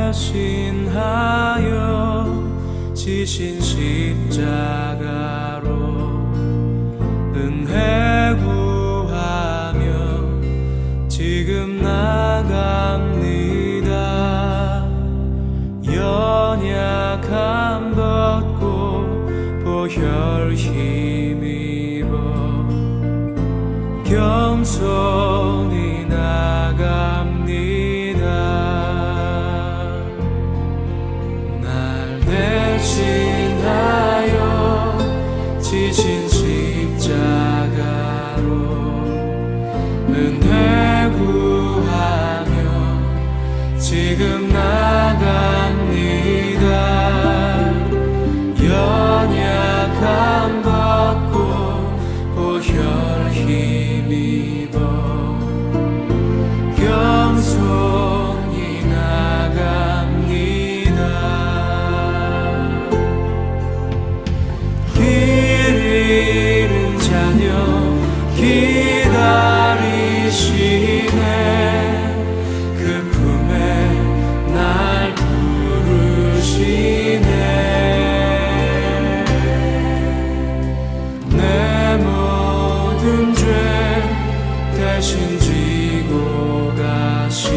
대신하여 지신 십자가로 은혜 구하며 지금 나갑니다. 연약함 벗고 보혈 힘입어 겸손히 나갑니다. 날 대신하여 지신 십자가로 은혜 구하며 지금 나갑니다. 연약함 벗고 보혈 힘입어 겸손히 나갑니다. 길 잃은 자녀 기다리시네. 그 품에 날 부르시네. 내 모든 죄 대신 지고 가신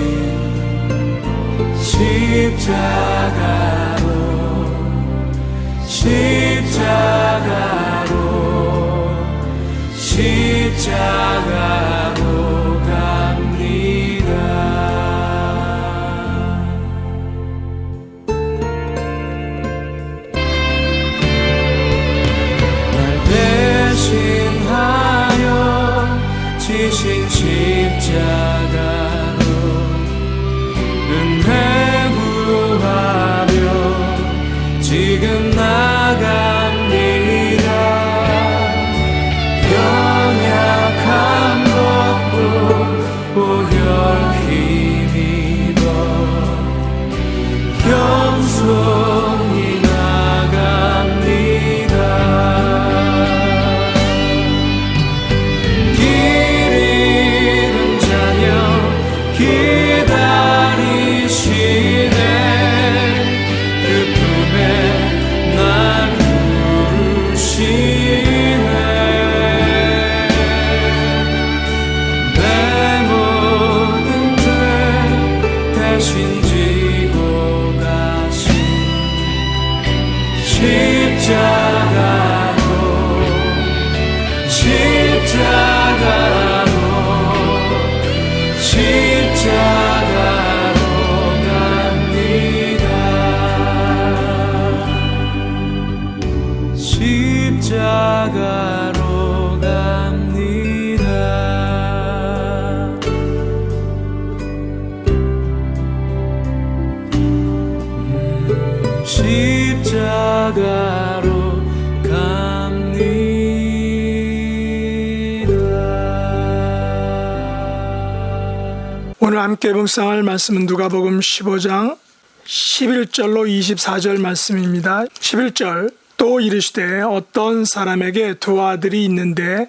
십자가로 갑니다. 날 대신하여 지신 십자가로 은혜 구하며 지금 나갑니다. 연약함 벗고 보혈 힘입어 겸손히 나갑니다. 길 잃은 자녀 기다리시네. 그 품에 날 부르시네. 내 모든 죄 대신 지고 가신 십자가로 갑니다. 십자가로 갑니다. 십자가로 갑니다. 오늘 함께 묵상할 말씀은 누가복음 15장 11절로 24절 말씀입니다. 11절 또 이르시되 어떤 사람에게 두 아들이 있는데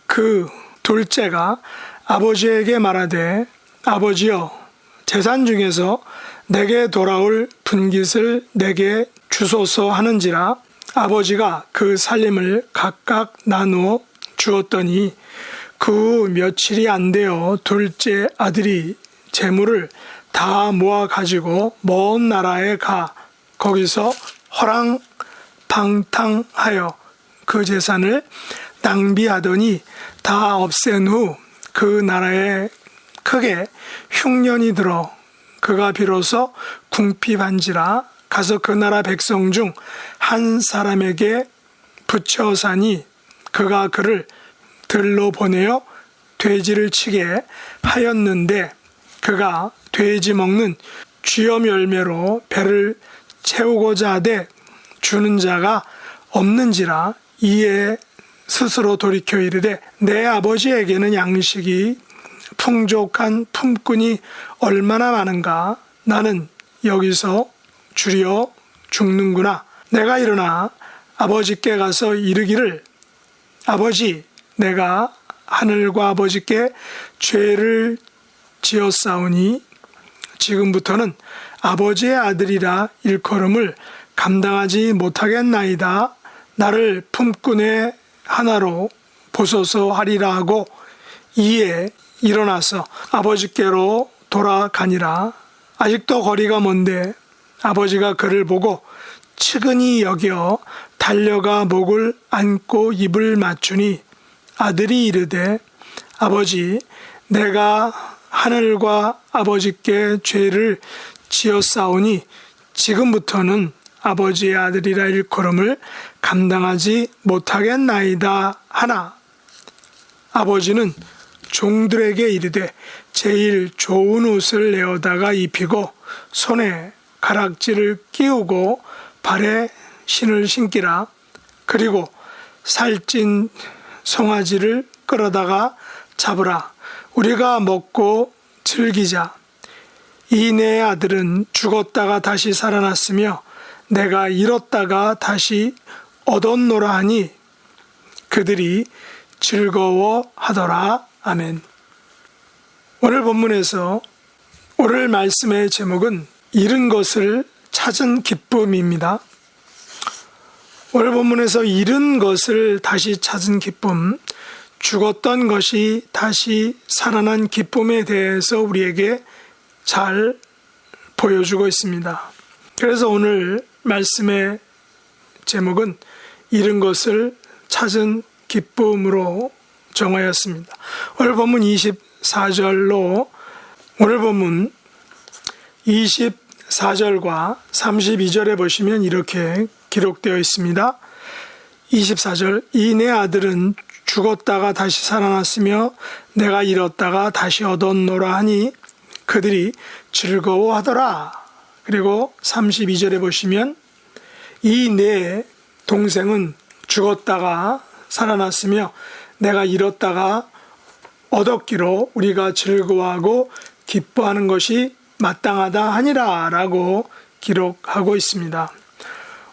그 둘째가 아버지에게 말하되 아버지여 재산 중에서 내게 돌아올 분깃을 내게 주소서 하는지라. 아버지가 그 살림을 각각 나누어 주었더니 그 며칠이 안 되어 둘째 아들이 재물을 다 모아 가지고 먼 나라에 가 거기서 허랑방탕하여 그 재산을 낭비하더니 다 없앤 후 그 나라에 크게 흉년이 들어 그가 비로소 궁핍한지라. 가서 그 나라 백성 중 한 사람에게 붙여 사니 그가 그를 들로 보내어 돼지를 치게 하였는데 그가 돼지 먹는 쥐염 열매로 배를 채우고자 하되 주는 자가 없는지라. 이에 스스로 돌이켜 이르되 내 아버지에게는 양식이 풍족한 품꾼이 얼마나 많은가. 나는 여기서 주려 죽는구나. 내가 일어나 아버지께 가서 이르기를 아버지 내가 하늘과 아버지께 죄를 지었사오니 지금부터는 아버지의 아들이라 일컬음을 감당하지 못하겠나이다. 나를 품꾼의 하나로 보소서 하리라 하고 이에 일어나서 아버지께로 돌아가니라. 아직도 거리가 먼데 아버지가 그를 보고 측은히 여겨 달려가 목을 안고 입을 맞추니 아들이 이르되 아버지 내가 하늘과 아버지께 죄를 지었사오니 지금부터는 아버지의 아들이라 일컬음을 감당하지 못하겠나이다 하나 아버지는 종들에게 이르되 제일 좋은 옷을 내어다가 입히고 손에 가락지를 끼우고 발에 신을 신기라. 그리고 살찐 송아지를 끌어다가 잡으라. 우리가 먹고 즐기자. 이 내 아들은 죽었다가 다시 살아났으며 내가 잃었다가 다시 얻었노라 하니 그들이 즐거워하더라. 아멘. 오늘 본문에서 오늘 말씀의 제목은 잃은 것을 찾은 기쁨입니다. 오늘 본문에서 잃은 것을 다시 찾은 기쁨, 죽었던 것이 다시 살아난 기쁨에 대해서 우리에게 잘 보여주고 있습니다. 그래서 오늘 말씀의 제목은 잃은 것을 찾은 기쁨으로 정하였습니다. 오늘 본문 24절로 오늘 본문 24절과 32절에 보시면 이렇게 기록되어 있습니다. 24절 이 내 아들은 죽었다가 다시 살아났으며 내가 잃었다가 다시 얻었노라 하니 그들이 즐거워하더라. 그리고 32절에 보시면 이 내 동생은 죽었다가 살아났으며 내가 잃었다가 얻었기로 우리가 즐거워하고 기뻐하는 것이 마땅하다 하니라 라고 기록하고 있습니다.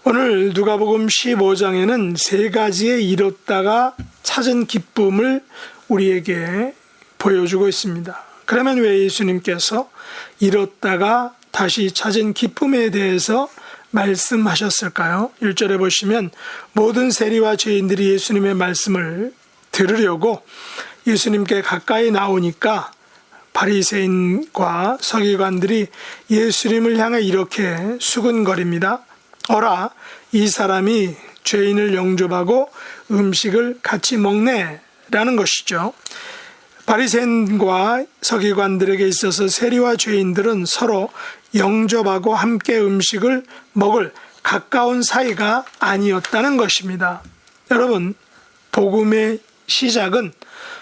오늘 누가복음 15장에는 세 가지의 잃었다가 찾은 기쁨을 우리에게 보여주고 있습니다. 그러면 왜 예수님께서 잃었다가 다시 찾은 기쁨에 대해서 말씀하셨을까요? 1절에 보시면 모든 세리와 죄인들이 예수님의 말씀을 들으려고 예수님께 가까이 나오니까 바리새인과 서기관들이 예수님을 향해 이렇게 수군거립니다. 어라, 이 사람이 죄인을 영접하고 음식을 같이 먹네 라는 것이죠. 바리새인과 서기관들에게 있어서 세리와 죄인들은 서로 영접하고 함께 음식을 먹을 가까운 사이가 아니었다는 것입니다. 여러분, 복음의 시작은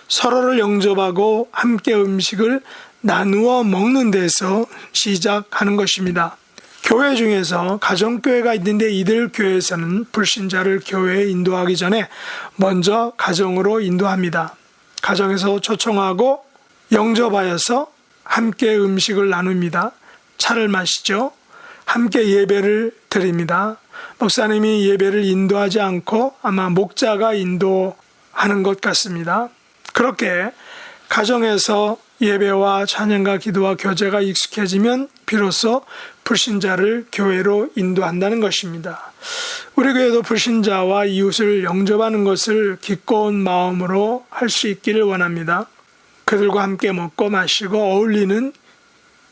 서로를 영접하고 함께 음식을 나누어 먹는 데서 시작하는 것입니다. 교회 중에서 가정교회가 있는데 이들 교회에서는 불신자를 교회에 인도하기 전에 먼저 가정으로 인도합니다. 가정에서 초청하고 영접하여서 함께 음식을 나눕니다. 차를 마시죠. 함께 예배를 드립니다. 목사님이 예배를 인도하지 않고 아마 목자가 인도하는 것 같습니다. 그렇게 가정에서 예배와 찬양과 기도와 교제가 익숙해지면 비로소 불신자를 교회로 인도한다는 것입니다. 우리 교회도 불신자와 이웃을 영접하는 것을 기꺼운 마음으로 할 수 있기를 원합니다. 그들과 함께 먹고 마시고 어울리는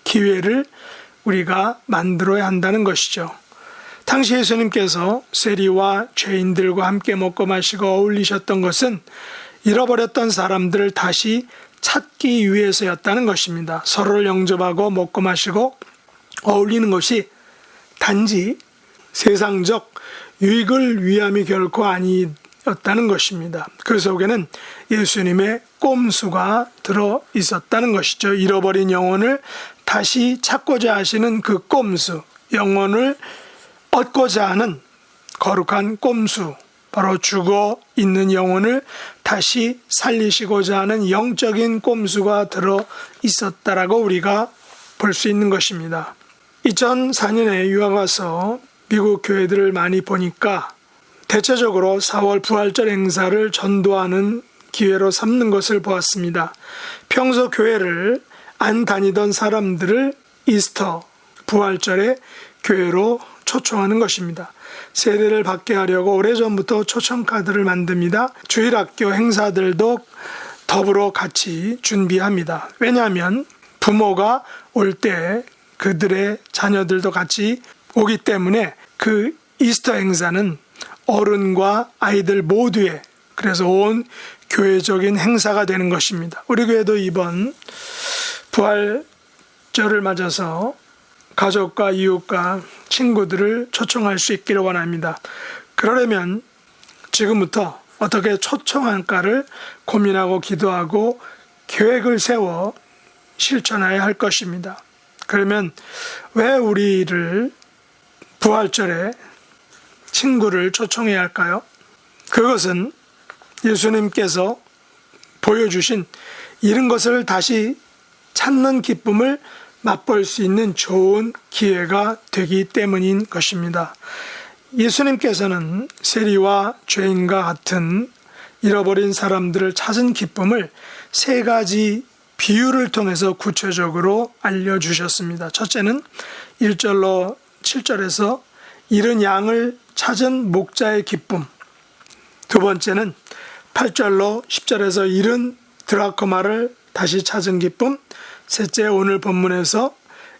기회를 우리가 만들어야 한다는 것이죠. 당시 예수님께서 세리와 죄인들과 함께 먹고 마시고 어울리셨던 것은 잃어버렸던 사람들을 다시 찾기 위해서였다는 것입니다. 서로를 영접하고 먹고 마시고 어울리는 것이 단지 세상적 유익을 위함이 결코 아니었다는 것입니다. 그 속에는 예수님의 꼼수가 들어 있었다는 것이죠. 잃어버린 영혼을 다시 찾고자 하시는 그 꼼수, 영혼을 얻고자 하는 거룩한 꼼수, 바로 죽어 있는 영혼을 다시 살리시고자 하는 영적인 꼼수가 들어 있었다라고 우리가 볼 수 있는 것입니다. 2004년에 유학 와서 미국 교회들을 많이 보니까 대체적으로 4월 부활절 행사를 전도하는 기회로 삼는 것을 보았습니다. 평소 교회를 안 다니던 사람들을 이스터, 부활절에 교회로 초청하는 것입니다. 세례를 받게 하려고 오래전부터 초청카드를 만듭니다. 주일학교 행사들도 더불어 같이 준비합니다. 왜냐하면 부모가 올 때 그들의 자녀들도 같이 오기 때문에 그 이스터 행사는 어른과 아이들 모두의, 그래서 온 교회적인 행사가 되는 것입니다. 우리 교회도 이번 부활절을 맞아서 가족과 이웃과 친구들을 초청할 수 있기를 원합니다. 그러려면 지금부터 어떻게 초청할까를 고민하고 기도하고 계획을 세워 실천해야 할 것입니다. 그러면 왜 우리를 부활절에 친구를 초청해야 할까요? 그것은 예수님께서 보여주신 이런 것을 다시 찾는 기쁨을 맛볼 수 있는 좋은 기회가 되기 때문인 것입니다. 예수님께서는 세리와 죄인과 같은 잃어버린 사람들을 찾은 기쁨을 세 가지 비유를 통해서 구체적으로 알려주셨습니다. 첫째는 1절로 7절에서 잃은 양을 찾은 목자의 기쁨, 두 번째는 8절로 10절에서 잃은 드라크마를 다시 찾은 기쁨, 셋째 오늘 본문에서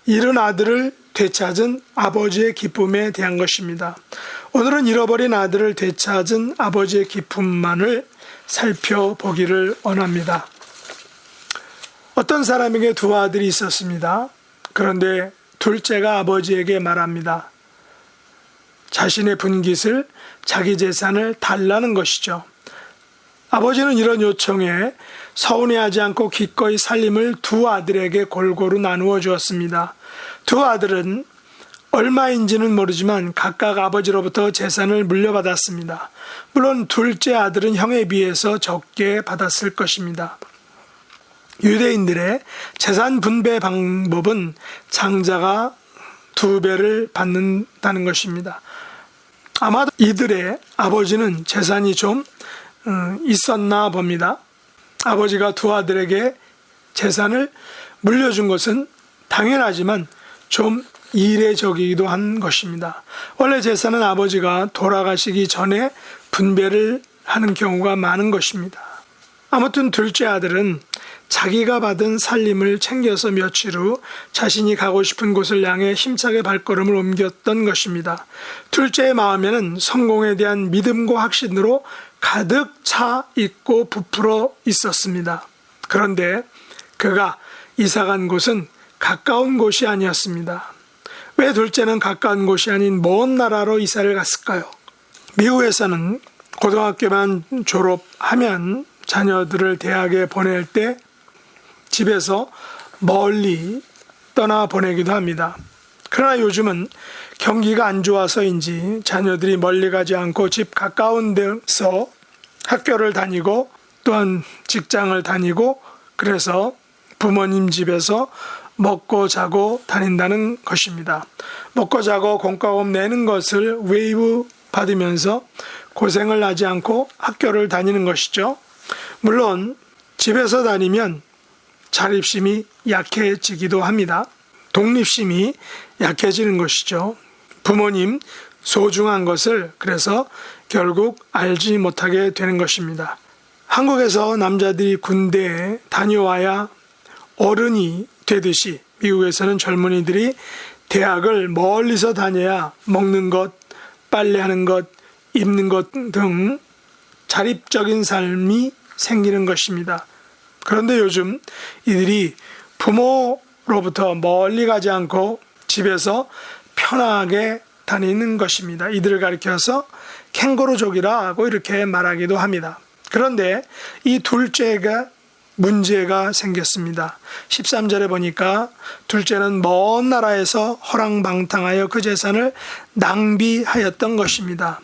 잃은 아들을 되찾은 아버지의 기쁨에 대한 것입니다. 오늘은 잃어버린 아들을 되찾은 아버지의 기쁨만을 살펴보기를 원합니다. 어떤 사람에게 두 아들이 있었습니다. 그런데 둘째가 아버지에게 말합니다. 자신의 분깃을, 자기 재산을 달라는 것이죠. 아버지는 이런 요청에 서운해하지 않고 기꺼이 살림을 두 아들에게 골고루 나누어 주었습니다. 두 아들은 얼마인지는 모르지만 각각 아버지로부터 재산을 물려받았습니다. 물론 둘째 아들은 형에 비해서 적게 받았을 것입니다. 유대인들의 재산 분배 방법은 장자가 2배를 받는다는 것입니다. 아마도 이들의 아버지는 재산이 좀 있었나 봅니다. 아버지가 두 아들에게 재산을 물려준 것은 당연하지만 좀 이례적이기도 한 것입니다. 원래 재산은 아버지가 돌아가시기 전에 분배를 하는 경우가 많은 것입니다. 아무튼 둘째 아들은 자기가 받은 살림을 챙겨서 며칠 후 자신이 가고 싶은 곳을 향해 힘차게 발걸음을 옮겼던 것입니다. 둘째의 마음에는 성공에 대한 믿음과 확신으로 가득 차 있고 부풀어 있었습니다. 그런데 그가 이사간 곳은 가까운 곳이 아니었습니다. 왜 둘째는 가까운 곳이 아닌 먼 나라로 이사를 갔을까요? 미국에서는 고등학교만 졸업하면 자녀들을 대학에 보낼 때 집에서 멀리 떠나 보내기도 합니다. 그러나 요즘은 경기가 안 좋아서인지 자녀들이 멀리 가지 않고 집 가까운 데서 학교를 다니고 또한 직장을 다니고 그래서 부모님 집에서 먹고 자고 다닌다는 것입니다. 먹고 자고 공과금 내는 것을 웨이브 받으면서 고생을 하지 않고 학교를 다니는 것이죠. 물론 집에서 다니면 자립심이 약해지기도 합니다. 독립심이 약해지는 것이죠. 부모님 소중한 것을 그래서 결국 알지 못하게 되는 것입니다. 한국에서 남자들이 군대에 다녀와야 어른이 되듯이 미국에서는 젊은이들이 대학을 멀리서 다녀야 먹는 것, 빨래하는 것, 입는 것 등 자립적인 삶이 생기는 것입니다. 그런데 요즘 이들이 부모로부터 멀리 가지 않고 집에서 편하게 다니는 것입니다. 이들을 가리켜서 캥거루족이라고 이렇게 말하기도 합니다. 그런데 이 둘째가 문제가 생겼습니다. 13절에 보니까 둘째는 먼 나라에서 허랑방탕하여 그 재산을 낭비하였던 것입니다.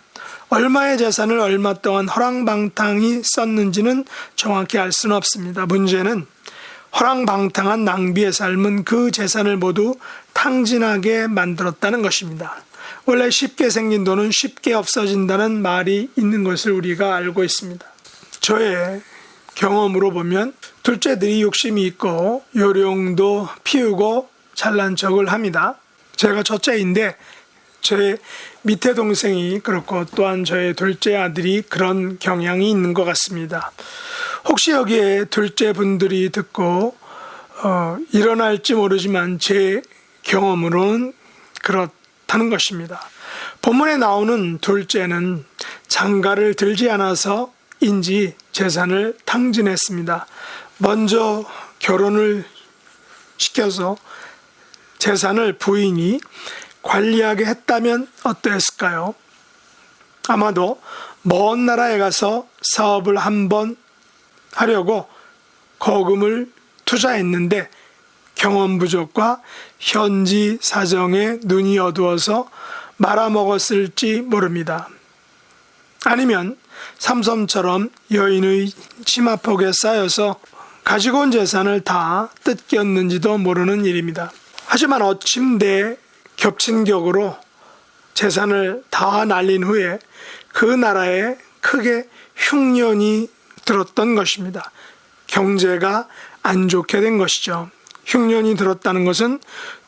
얼마의 재산을 얼마 동안 허랑방탕히 썼는지는 정확히 알 수는 없습니다. 문제는 허랑방탕한 낭비의 삶은 그 재산을 모두 탕진하게 만들었다는 것입니다. 원래 쉽게 생긴 돈은 쉽게 없어진다는 말이 있는 것을 우리가 알고 있습니다. 저의 경험으로 보면 둘째들이 욕심이 있고 요령도 피우고 잘난 척을 합니다. 제가 첫째인데 제 밑에 동생이 그렇고 또한 저의 둘째 아들이 그런 경향이 있는 것 같습니다. 혹시 여기에 둘째 분들이 듣고 일어날지 모르지만 제 경험으로는 그렇다는 것입니다. 본문에 나오는 둘째는 장가를 들지 않아서인지 재산을 탕진했습니다. 먼저 결혼을 시켜서 재산을 부인이 관리하게 했다면 어땠을까요? 아마도 먼 나라에 가서 사업을 한번 하려고 거금을 투자했는데 경험 부족과 현지 사정에 눈이 어두워서 말아먹었을지 모릅니다. 아니면 삼손처럼 여인의 치마폭에 쌓여서 가지고 온 재산을 다 뜯겼는지도 모르는 일입니다. 하지만 어침대 겹친 격으로 재산을 다 날린 후에 그 나라에 크게 흉년이 들었던 것입니다. 경제가 안 좋게 된 것이죠. 흉년이 들었다는 것은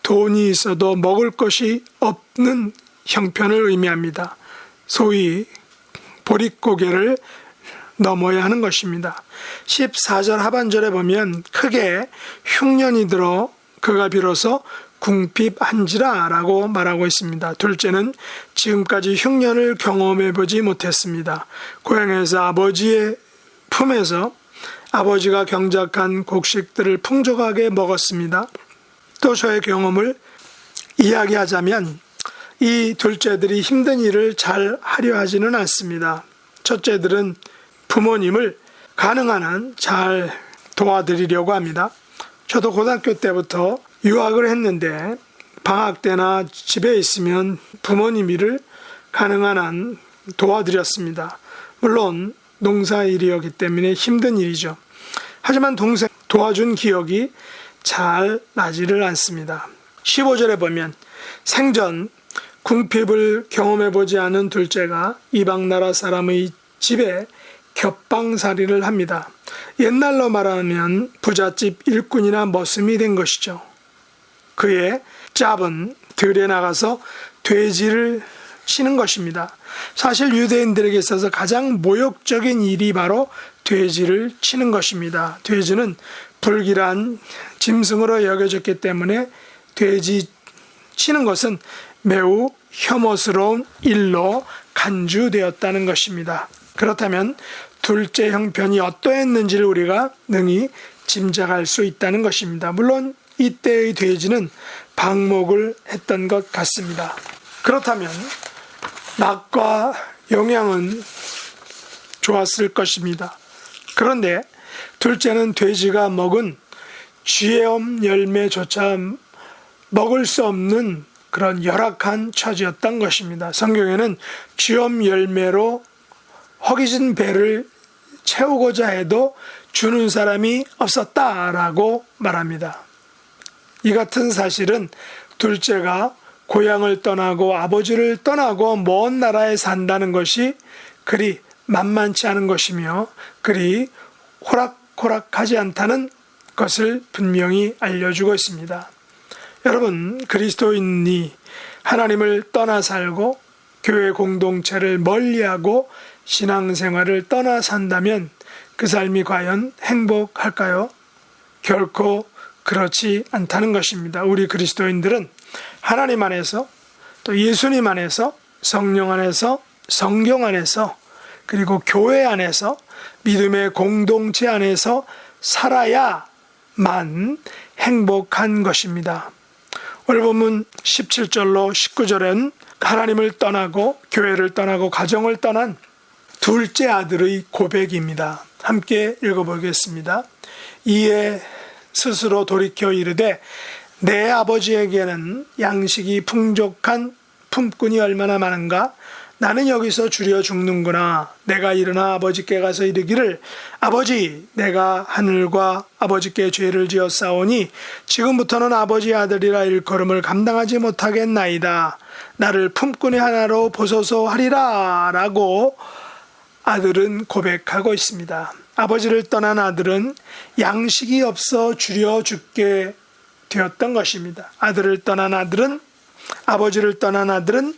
돈이 있어도 먹을 것이 없는 형편을 의미합니다. 소위 보릿고개를 넘어야 하는 것입니다. 14절 하반절에 보면 크게 흉년이 들어 그가 비로소 궁핍한지라 라고 말하고 있습니다. 둘째는 지금까지 흉년을 경험해 보지 못했습니다. 고향에서 아버지의 품에서 아버지가 경작한 곡식들을 풍족하게 먹었습니다. 또 저의 경험을 이야기하자면 이 둘째들이 힘든 일을 잘 하려 하지는 않습니다. 첫째들은 부모님을 가능한 한 잘 도와드리려고 합니다. 저도 고등학교 때부터 유학을 했는데 방학 때나 집에 있으면 부모님 일을 가능한 한 도와드렸습니다. 물론 농사일이었기 때문에 힘든 일이죠. 하지만 동생 도와준 기억이 잘 나지를 않습니다. 15절에 보면 생전 궁핍을 경험해보지 않은 둘째가 이방나라 사람의 집에 겹방살이를 합니다. 옛날로 말하면 부잣집 일꾼이나 머슴이 된 것이죠. 그의 짭은 들에 나가서 돼지를 치는 것입니다. 사실 유대인들에게 있어서 가장 모욕적인 일이 바로 돼지를 치는 것입니다. 돼지는 불길한 짐승으로 여겨졌기 때문에 돼지 치는 것은 매우 혐오스러운 일로 간주되었다는 것입니다. 그렇다면 둘째 형편이 어떠했는지를 우리가 능히 짐작할 수 있다는 것입니다. 물론 이때의 돼지는 방목을 했던 것 같습니다. 그렇다면 맛과 영양은 좋았을 것입니다. 그런데 둘째는 돼지가 먹은 쥐염 열매조차 먹을 수 없는 그런 열악한 처지였던 것입니다. 성경에는 쥐염 열매로 허기진 배를 채우고자 해도 주는 사람이 없었다라고 말합니다. 이 같은 사실은 둘째가 고향을 떠나고 아버지를 떠나고 먼 나라에 산다는 것이 그리 만만치 않은 것이며 그리 호락호락하지 않다는 것을 분명히 알려주고 있습니다. 여러분, 그리스도인이 하나님을 떠나 살고 교회 공동체를 멀리하고 신앙생활을 떠나 산다면 그 삶이 과연 행복할까요? 결코 그렇지 않다는 것입니다. 우리 그리스도인들은 하나님 안에서 또 예수님 안에서 성령 안에서 성경 안에서 그리고 교회 안에서 믿음의 공동체 안에서 살아야만 행복한 것입니다. 오늘 본문 17절로 19절은 하나님을 떠나고 교회를 떠나고 가정을 떠난 둘째 아들의 고백입니다. 함께 읽어보겠습니다. 이에 스스로 돌이켜 이르되 내 아버지에게는 양식이 풍족한 품꾼이 얼마나 많은가? 나는 여기서 주려 죽는구나. 내가 일어나 아버지께 가서 이르기를 아버지, 내가 하늘과 아버지께 죄를 지었사오니 지금부터는 아버지의 아들이라 일컬음을 감당하지 못하겠나이다. 나를 품꾼의 하나로 보소서 하리라 라고 아들은 고백하고 있습니다. 아버지를 떠난 아들은 양식이 없어 주려 죽게 되었던 것입니다. 아버지를 떠난 아들은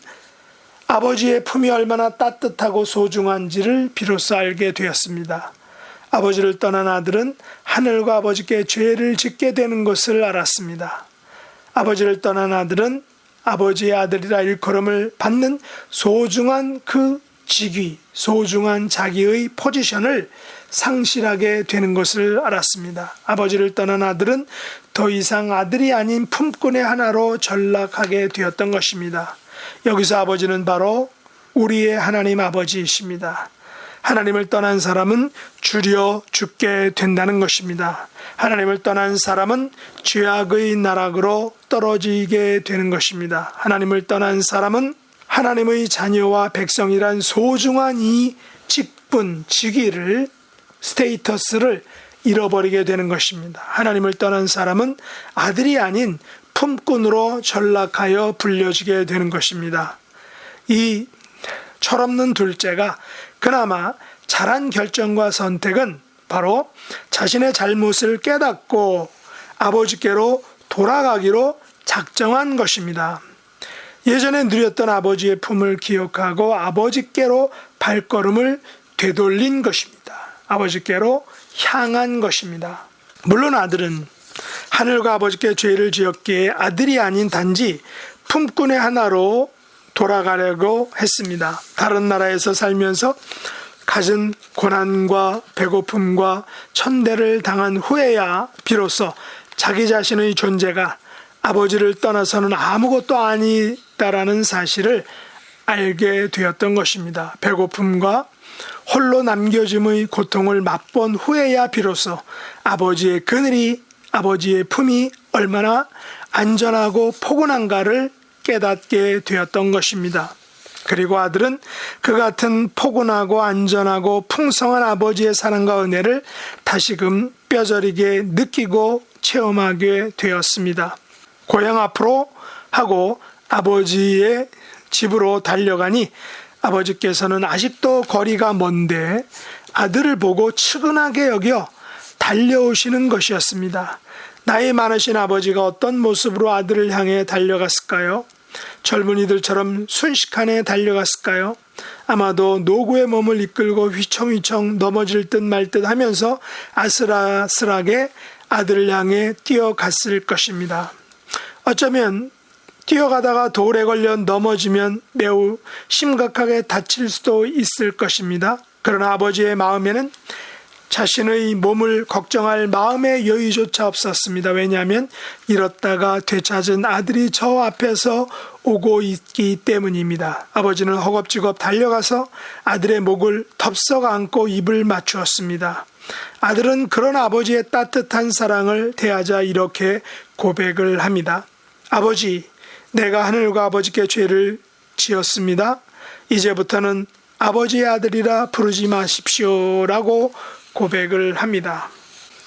아버지의 품이 얼마나 따뜻하고 소중한지를 비로소 알게 되었습니다. 아버지를 떠난 아들은 하늘과 아버지께 죄를 짓게 되는 것을 알았습니다. 아버지를 떠난 아들은 아버지의 아들이라 일컬음을 받는 소중한 그 직위, 소중한 자기의 포지션을 상실하게 되는 것을 알았습니다. 아버지를 떠난 아들은 더 이상 아들이 아닌 품꾼의 하나로 전락하게 되었던 것입니다. 여기서 아버지는 바로 우리의 하나님 아버지이십니다. 하나님을 떠난 사람은 주려 죽게 된다는 것입니다. 하나님을 떠난 사람은 죄악의 나락으로 떨어지게 되는 것입니다. 하나님을 떠난 사람은 하나님의 자녀와 백성이란 소중한 이 직분, 직위를, 스테이터스를 잃어버리게 되는 것입니다. 하나님을 떠난 사람은 아들이 아닌 품꾼으로 전락하여 불려지게 되는 것입니다. 이 철없는 둘째가 그나마 잘한 결정과 선택은 바로 자신의 잘못을 깨닫고 아버지께로 돌아가기로 작정한 것입니다. 예전에 누렸던 아버지의 품을 기억하고 아버지께로 발걸음을 되돌린 것입니다. 아버지께로 향한 것입니다. 물론 아들은 하늘과 아버지께 죄를 지었기에 아들이 아닌 단지 품꾼의 하나로 돌아가려고 했습니다. 다른 나라에서 살면서 갖은 고난과 배고픔과 천대를 당한 후에야 비로소 자기 자신의 존재가 아버지를 떠나서는 아무것도 아니다라는 사실을 알게 되었던 것입니다. 배고픔과 홀로 남겨짐의 고통을 맛본 후에야 비로소 아버지의 그늘이, 아버지의 품이 얼마나 안전하고 포근한가를 깨닫게 되었던 것입니다. 그리고 아들은 그 같은 포근하고 안전하고 풍성한 아버지의 사랑과 은혜를 다시금 뼈저리게 느끼고 체험하게 되었습니다. 고향 앞으로 하고 아버지의 집으로 달려가니 아버지께서는 아직도 거리가 먼데 아들을 보고 측은하게 여겨 달려오시는 것이었습니다. 나이 많으신 아버지가 어떤 모습으로 아들을 향해 달려갔을까요? 젊은이들처럼 순식간에 달려갔을까요? 아마도 노구의 몸을 이끌고 휘청휘청 넘어질 듯 말 듯 하면서 아슬아슬하게 아들을 향해 뛰어갔을 것입니다. 어쩌면 뛰어가다가 돌에 걸려 넘어지면 매우 심각하게 다칠 수도 있을 것입니다. 그러나 아버지의 마음에는 자신의 몸을 걱정할 마음의 여유조차 없었습니다. 왜냐하면 잃었다가 되찾은 아들이 저 앞에서 오고 있기 때문입니다. 아버지는 허겁지겁 달려가서 아들의 목을 덥석 안고 입을 맞추었습니다. 아들은 그런 아버지의 따뜻한 사랑을 대하자 이렇게 고백을 합니다. 아버지, 내가 하늘과 아버지께 죄를 지었습니다. 이제부터는 아버지의 아들이라 부르지 마십시오라고 고백을 합니다.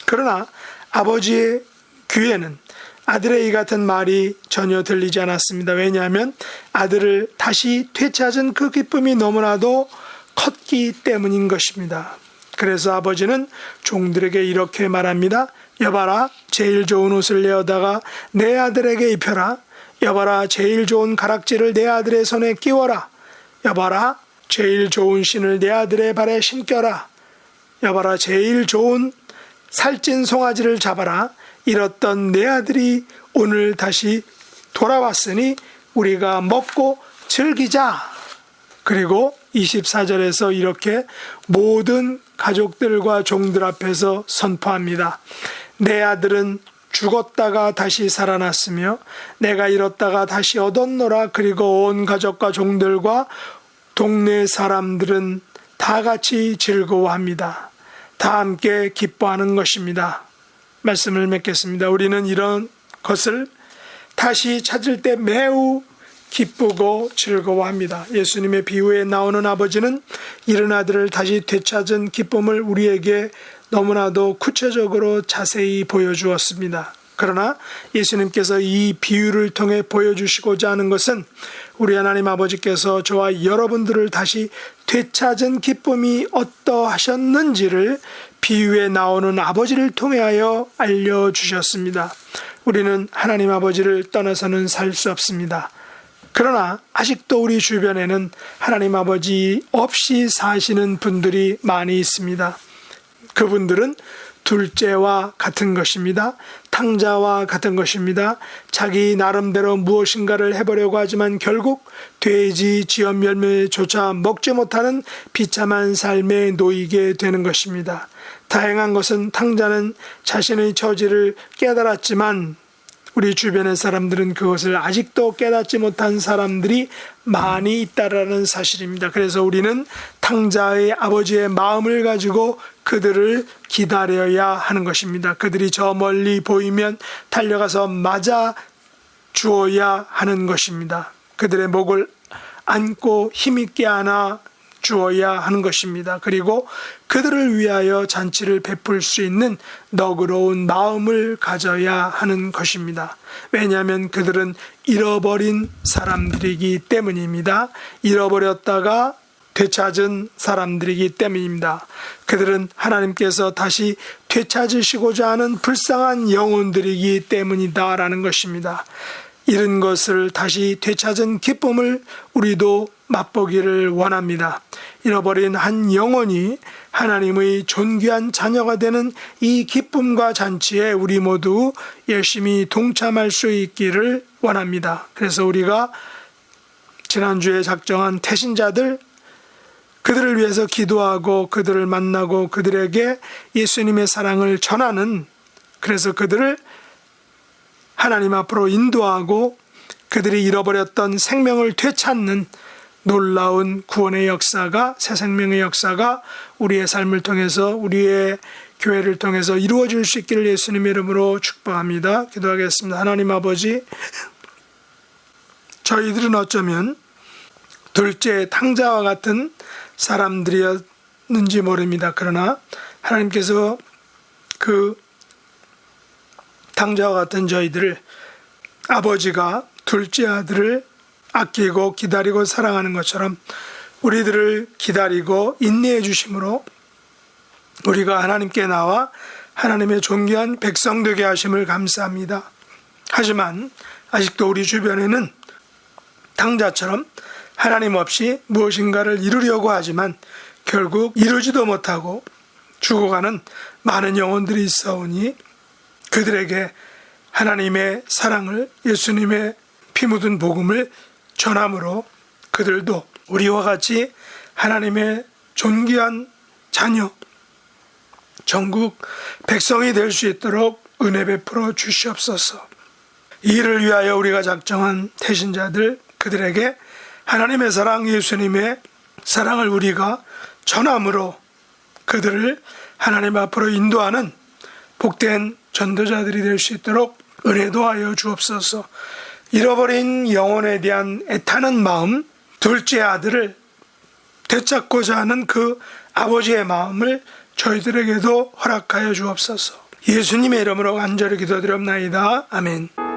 그러나 아버지의 귀에는 아들의 이 같은 말이 전혀 들리지 않았습니다. 왜냐하면 아들을 다시 되찾은 그 기쁨이 너무나도 컸기 때문인 것입니다. 그래서 아버지는 종들에게 이렇게 말합니다. 여봐라, 제일 좋은 옷을 내어다가 내 아들에게 입혀라. 여봐라, 제일 좋은 가락지를 내 아들의 손에 끼워라. 여봐라, 제일 좋은 신을 내 아들의 발에 신겨라. 여봐라, 제일 좋은 살찐 송아지를 잡아라. 잃었던 내 아들이 오늘 다시 돌아왔으니 우리가 먹고 즐기자. 그리고 24절에서 이렇게 모든 가족들과 종들 앞에서 선포합니다. 내 아들은 죽었다가 다시 살아났으며 내가 잃었다가 다시 얻었노라. 그리고 온 가족과 종들과 동네 사람들은 다 같이 즐거워합니다. 다 함께 기뻐하는 것입니다. 말씀을 맺겠습니다. 우리는 이런 것을 다시 찾을 때 매우 기쁘고 즐거워합니다. 예수님의 비유에 나오는 아버지는 잃은 아들을 다시 되찾은 기쁨을 우리에게 너무나도 구체적으로 자세히 보여주었습니다. 그러나 예수님께서 이 비유를 통해 보여주시고자 하는 것은 우리 하나님 아버지께서 저와 여러분들을 다시 되찾은 기쁨이 어떠하셨는지를 비유에 나오는 아버지를 통하여 알려주셨습니다. 우리는 하나님 아버지를 떠나서는 살 수 없습니다. 그러나 아직도 우리 주변에는 하나님 아버지 없이 사시는 분들이 많이 있습니다. 그분들은 둘째와 같은 것입니다. 탕자와 같은 것입니다. 자기 나름대로 무엇인가를 해보려고 하지만 결국 돼지 지연 열매조차 먹지 못하는 비참한 삶에 놓이게 되는 것입니다. 다행한 것은 탕자는 자신의 처지를 깨달았지만 우리 주변의 사람들은 그것을 아직도 깨닫지 못한 사람들이 많이 있다라는 사실입니다. 그래서 우리는 탕자의 아버지의 마음을 가지고 그들을 기다려야 하는 것입니다. 그들이 저 멀리 보이면 달려가서 맞아 주어야 하는 것입니다. 그들의 목을 안고 힘있게 안아 주어야 하는 것입니다. 그리고 그들을 위하여 잔치를 베풀 수 있는 너그러운 마음을 가져야 하는 것입니다. 왜냐하면 그들은 잃어버린 사람들이기 때문입니다. 잃어버렸다가 되찾은 사람들이기 때문입니다. 그들은 하나님께서 다시 되찾으시고자 하는 불쌍한 영혼들이기 때문이다라는 것입니다. 잃은 것을 다시 되찾은 기쁨을 우리도 맛보기를 원합니다. 잃어버린 한 영혼이 하나님의 존귀한 자녀가 되는 이 기쁨과 잔치에 우리 모두 열심히 동참할 수 있기를 원합니다. 그래서 우리가 지난주에 작정한 태신자들, 그들을 위해서 기도하고 그들을 만나고 그들에게 예수님의 사랑을 전하는, 그래서 그들을 하나님 앞으로 인도하고 그들이 잃어버렸던 생명을 되찾는 놀라운 구원의 역사가, 새 생명의 역사가 우리의 삶을 통해서, 우리의 교회를 통해서 이루어질 수 있기를 예수님의 이름으로 축복합니다. 기도하겠습니다. 하나님 아버지, 저희들은 어쩌면 둘째 탕자와 같은 사람들이었는지 모릅니다. 그러나 하나님께서 그 탕자와 같은 저희들을, 아버지가 둘째 아들을 아끼고 기다리고 사랑하는 것처럼 우리들을 기다리고 인내해 주심으로 우리가 하나님께 나와 하나님의 존귀한 백성 되게 하심을 감사합니다. 하지만 아직도 우리 주변에는 탕자처럼 하나님 없이 무엇인가를 이루려고 하지만 결국 이루지도 못하고 죽어가는 많은 영혼들이 있어오니 그들에게 하나님의 사랑을, 예수님의 피 묻은 복음을 전함으로 그들도 우리와 같이 하나님의 존귀한 자녀, 전국 백성이 될 수 있도록 은혜 베풀어 주시옵소서. 이 일을 위하여 우리가 작정한 태신자들, 그들에게 하나님의 사랑, 예수님의 사랑을 우리가 전함으로 그들을 하나님 앞으로 인도하는 복된 전도자들이 될 수 있도록 은혜도 하여 주옵소서. 잃어버린 영혼에 대한 애타는 마음, 둘째 아들을 되찾고자 하는 그 아버지의 마음을 저희들에게도 허락하여 주옵소서. 예수님의 이름으로 간절히 기도드립나이다. 아멘.